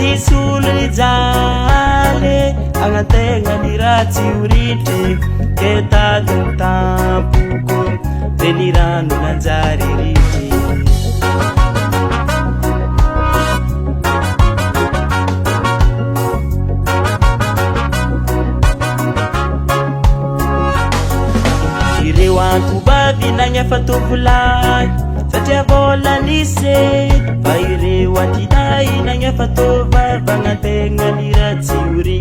Sisulu jale angatenga nirati uriti keta tapuko denirano nanjari riti Irewanku babi nanya fatovulai Satya bola nise Baire watidai nanya fatova Bangatenga nirati uri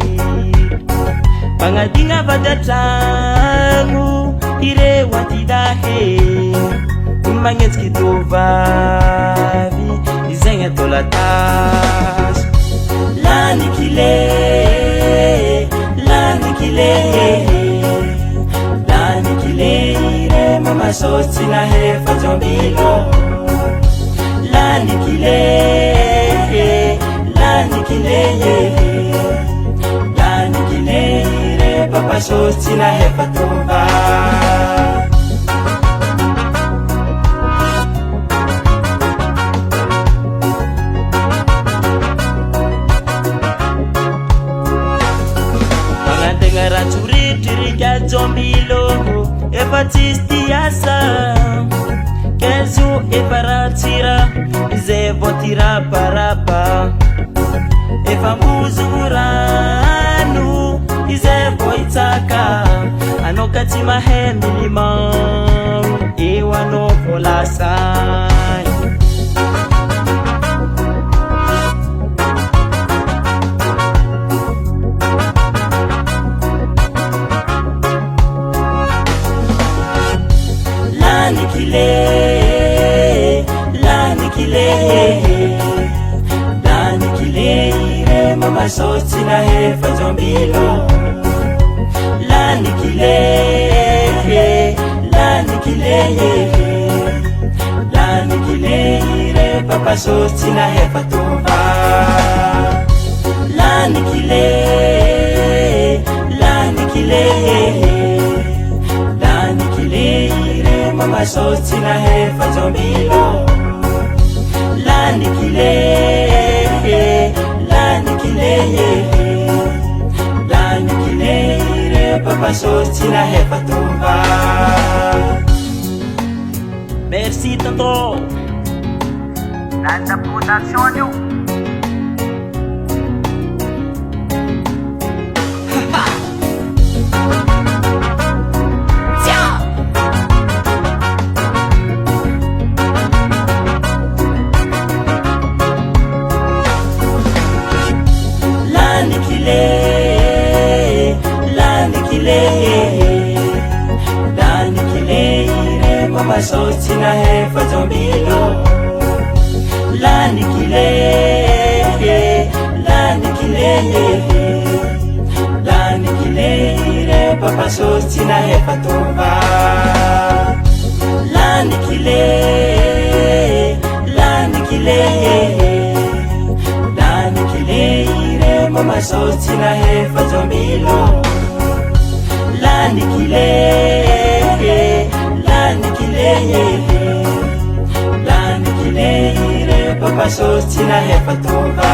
Bangadinga badatangu Ire watidahe Umangetski tovavi Izenga tolatas Lani kile Mama soti na hefa zombilo Lani kile Papa soti na hefa tomba Pangandenga churiti rika zombilo Epatisti asa Kezu eparatira Ize botira parapa Efambuzu uranu Ize boitaka Anokati mahemi limau Iwa no polasai Lani kile Mama soti na hefa zombilo Lani kile Papa soti na hefa tomba Lani kile Mama soti na hefa zombilo Lani kile Papa soti na hefa tomba Merci tonton Nanda production yo Mama soti na hefa zombilo Lani kile Papa soti na hefa tomba Lani kile Mama soti na hefa zombilo Lani kile Papa soti na hefa tomba